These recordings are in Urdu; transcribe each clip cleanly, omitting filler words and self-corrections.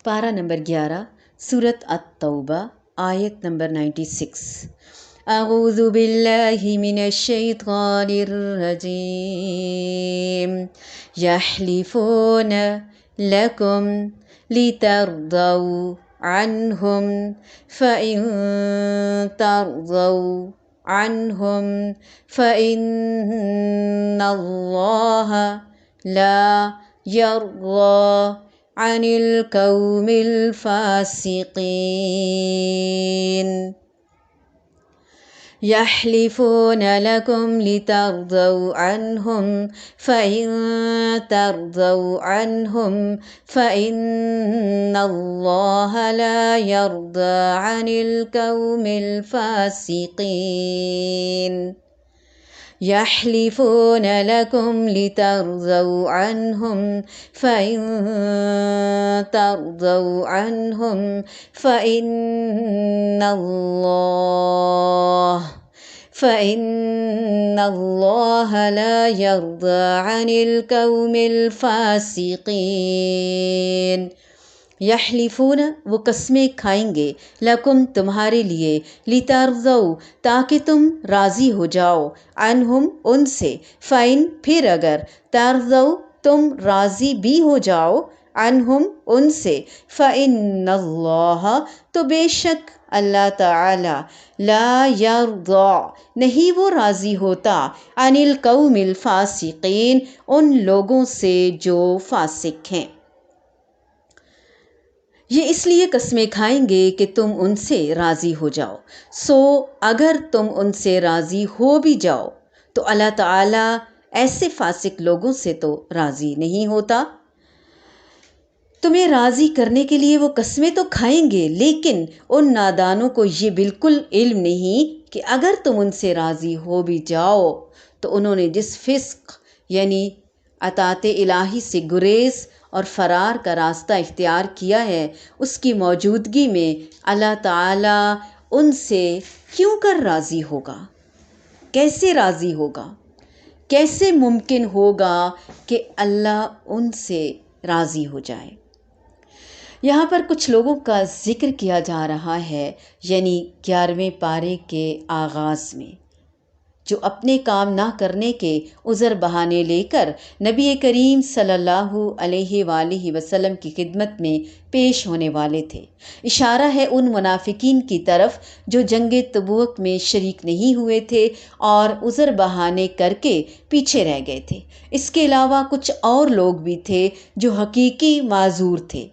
پارہ نمبر 11 سورۃ التوبہ آیت نمبر 96۔ اعوذ باللہ من الشیطان الرجیم یحلفون لکم لترضوا عنہم فإن ترضوا عنہم فإن اللہ لا یرضی عن القوم الفاسقین۔ یحلفون لکم لترضوا عنہم فإن ترضوا عنہم فإن اللہ لا یرضی عن القوم الفاسقین۔ یحلفون لکم لترضوا عنہم فإن ترضوا عنہم فإن اللہ لا یرضی عن القوم الفاسقین۔ یحلفون وہ قسمیں کھائیں گے، لکم تمہارے لیے، لترضوا تاکہ تم راضی ہو جاؤ، عنہم ان سے، فإن پھر اگر، ترضوا تم راضی بھی ہو جاؤ، عنہم ان سے، فإن اللہ تو بے شک اللہ تعالی، لا یرضی نہیں وہ راضی ہوتا، عن القوم الفاسقین ان لوگوں سے جو فاسق ہیں۔ یہ اس لیے قسمیں کھائیں گے کہ تم ان سے راضی ہو جاؤ، سو اگر تم ان سے راضی ہو بھی جاؤ تو اللہ تعالیٰ ایسے فاسق لوگوں سے تو راضی نہیں ہوتا۔ تمہیں راضی کرنے کے لیے وہ قسمیں تو کھائیں گے، لیکن ان نادانوں کو یہ بالکل علم نہیں کہ اگر تم ان سے راضی ہو بھی جاؤ تو انہوں نے جس فسق یعنی اطاعت الہی سے گریز اور فرار کا راستہ اختیار کیا ہے، اس کی موجودگی میں اللہ تعالیٰ ان سے کیوں کر راضی ہوگا؟ کیسے راضی ہوگا؟ کیسے ممکن ہوگا کہ اللہ ان سے راضی ہو جائے؟ یہاں پر کچھ لوگوں کا ذکر کیا جا رہا ہے، یعنی 11ویں پارے کے آغاز میں، جو اپنے کام نہ کرنے کے عذر بہانے لے کر نبی کریم صلی اللہ علیہ وآلہ وسلم کی خدمت میں پیش ہونے والے تھے۔ اشارہ ہے ان منافقین کی طرف جو جنگ تبوک میں شریک نہیں ہوئے تھے اور عذر بہانے کر کے پیچھے رہ گئے تھے۔ اس کے علاوہ کچھ اور لوگ بھی تھے جو حقیقی معذور تھے،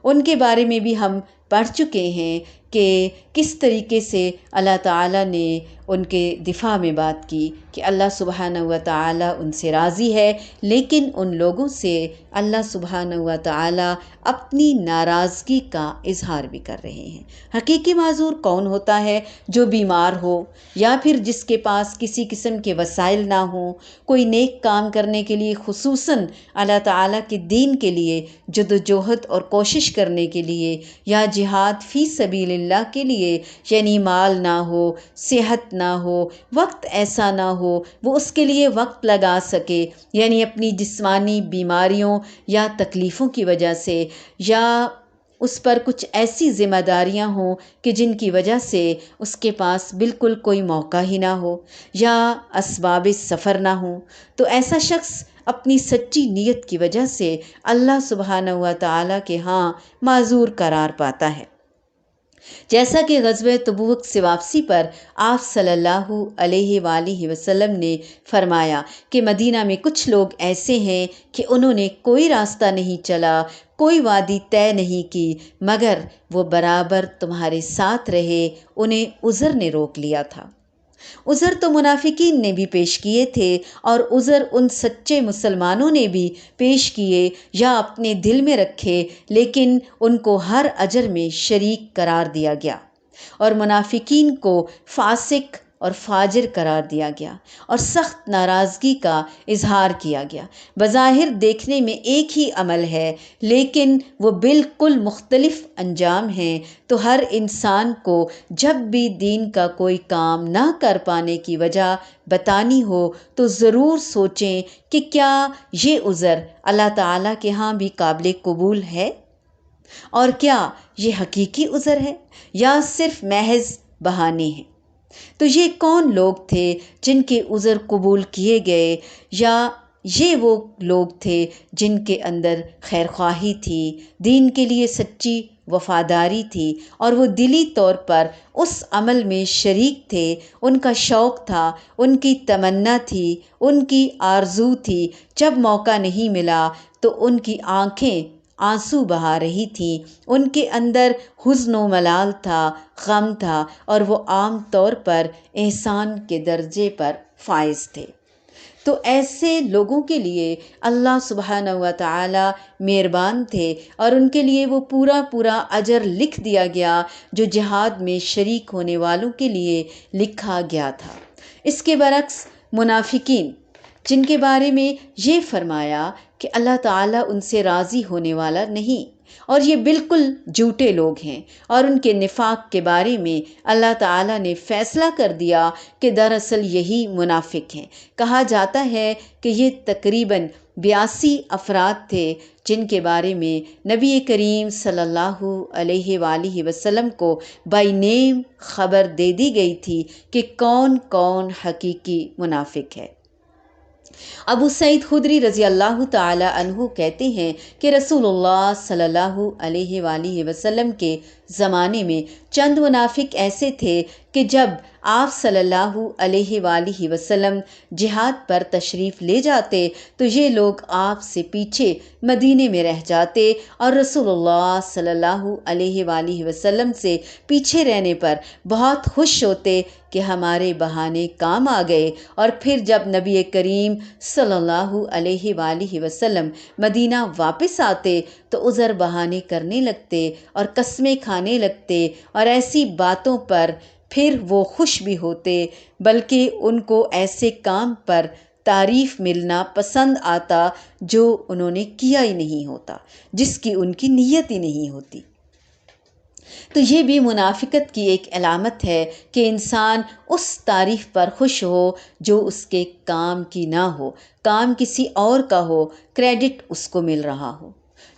ان کے بارے میں بھی ہم پڑھ چکے ہیں کہ کس طریقے سے اللہ تعالیٰ نے ان کے دفاع میں بات کی کہ اللہ سبحانہ و تعالیٰ ان سے راضی ہے، لیکن ان لوگوں سے اللہ سبحانہ و تعالیٰ اپنی ناراضگی کا اظہار بھی کر رہے ہیں۔ حقیقی معذور کون ہوتا ہے؟ جو بیمار ہو یا پھر جس کے پاس کسی قسم کے وسائل نہ ہوں، کوئی نیک کام کرنے کے لیے، خصوصاً اللہ تعالیٰ کے دین کے لیے جدوجہد اور کوشش کرنے کے لیے، یا جہاد فی سبیل اللہ کے لیے، یعنی مال نہ ہو، صحت نہ ہو، وقت ایسا نہ ہو وہ اس کے لیے وقت لگا سکے، یعنی اپنی جسمانی بیماریوں یا تکلیفوں کی وجہ سے، یا اس پر کچھ ایسی ذمہ داریاں ہوں کہ جن کی وجہ سے اس کے پاس بالکل کوئی موقع ہی نہ ہو، یا اسباب سفر نہ ہوں، تو ایسا شخص اپنی سچی نیت کی وجہ سے اللہ سبحانہ و تعالیٰ کے ہاں معذور قرار پاتا ہے۔ جیسا کہ غزوہ تبوک سے واپسی پر آپ صلی اللہ علیہ وآلہ وسلم نے فرمایا کہ مدینہ میں کچھ لوگ ایسے ہیں کہ انہوں نے کوئی راستہ نہیں چلا، کوئی وادی طے نہیں کی، مگر وہ برابر تمہارے ساتھ رہے، انہیں عذر نے روک لیا تھا۔ عذر تو منافقین نے بھی پیش کیے تھے، اور عذر ان سچے مسلمانوں نے بھی پیش کیے یا اپنے دل میں رکھے، لیکن ان کو ہر اجر میں شریک قرار دیا گیا، اور منافقین کو فاسق اور فاجر قرار دیا گیا اور سخت ناراضگی کا اظہار کیا گیا۔ بظاہر دیکھنے میں ایک ہی عمل ہے، لیکن وہ بالکل مختلف انجام ہیں، تو ہر انسان کو جب بھی دین کا کوئی کام نہ کر پانے کی وجہ بتانی ہو تو ضرور سوچیں کہ کیا یہ عذر اللہ تعالیٰ کے ہاں بھی قابل قبول ہے۔ اور کیا یہ حقیقی عذر ہے یا صرف محض بہانے ہیں؟ تو یہ کون لوگ تھے جن کے عذر قبول کیے گئے، یا یہ وہ لوگ تھے جن کے اندر خیرخواہی تھی، دین کے لیے سچی وفاداری تھی، اور وہ دلی طور پر اس عمل میں شریک تھے، ان کا شوق تھا، ان کی تمنا تھی، ان کی آرزو تھی، جب موقع نہیں ملا تو ان کی آنکھیں آنسو بہا رہی تھیں، ان کے اندر حزن و ملال تھا، غم تھا، اور وہ عام طور پر احسان کے درجے پر فائز تھے۔ تو ایسے لوگوں کے لیے اللہ سبحانہ و تعالی مہربان تھے، اور ان کے لیے وہ پورا پورا اجر لکھ دیا گیا جو جہاد میں شریک ہونے والوں کے لیے لکھا گیا تھا۔ اس کے برعکس منافقین، جن کے بارے میں یہ فرمایا کہ اللہ تعالیٰ ان سے راضی ہونے والا نہیں، اور یہ بالکل جھوٹے لوگ ہیں، اور ان کے نفاق کے بارے میں اللہ تعالیٰ نے فیصلہ کر دیا کہ دراصل یہی منافق ہیں۔ کہا جاتا ہے کہ یہ تقریباً 82 افراد تھے جن کے بارے میں نبی کریم صلی اللہ علیہ وآلہ وسلم کو بائی نیم خبر دے دی گئی تھی کہ کون کون حقیقی منافق ہے۔ ابو سعید خدری رضی اللہ تعالی عنہ کہتے ہیں کہ رسول اللہ صلی اللہ علیہ وآلہ وسلم کے زمانے میں چند منافق ایسے تھے کہ جب آپ صلی اللہ علیہ وآلہ وسلم جہاد پر تشریف لے جاتے تو یہ لوگ آپ سے پیچھے مدینے میں رہ جاتے، اور رسول اللہ صلی اللہ علیہ وآلہ وسلم سے پیچھے رہنے پر بہت خوش ہوتے کہ ہمارے بہانے کام آ گئے، اور پھر جب نبی کریم صلی اللہ علیہ وآلہ وسلم مدینہ واپس آتے تو عذر بہانے کرنے لگتے اور قسمیں کھانے لگتے، اور ایسی باتوں پر پھر وہ خوش بھی ہوتے، بلکہ ان کو ایسے کام پر تعریف ملنا پسند آتا جو انہوں نے کیا ہی نہیں ہوتا، جس کی ان کی نیت ہی نہیں ہوتی۔ تو یہ بھی منافقت کی ایک علامت ہے کہ انسان اس تعریف پر خوش ہو جو اس کے کام کی نہ ہو، کام کسی اور کا ہو، کریڈٹ اس کو مل رہا ہو۔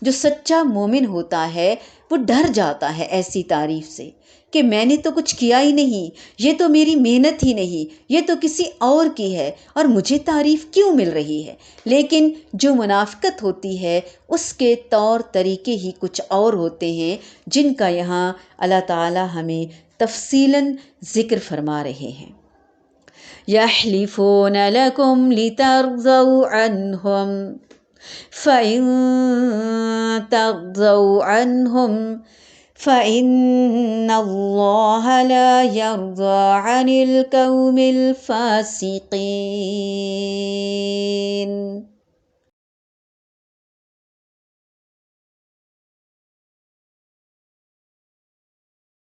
جو سچا مومن ہوتا ہے وہ ڈر جاتا ہے ایسی تعریف سے کہ میں نے تو کچھ کیا ہی نہیں، یہ تو میری محنت ہی نہیں، یہ تو کسی اور کی ہے، اور مجھے تعریف کیوں مل رہی ہے۔ لیکن جو منافقت ہوتی ہے اس کے طور طریقے ہی کچھ اور ہوتے ہیں، جن کا یہاں اللہ تعالی ہمیں تفصیلاً ذکر فرما رہے ہیں۔ يَحْلِفُونَ لَكُمْ لِتَرْضَوْا عَنْهُمْ فَإِن تَرْضَوْا عَنْهُمْ فَإِنَّ اللَّهَ لَا يَرْضَىٰ عَنِ الْقَوْمِ الْفَاسِقِينَ۔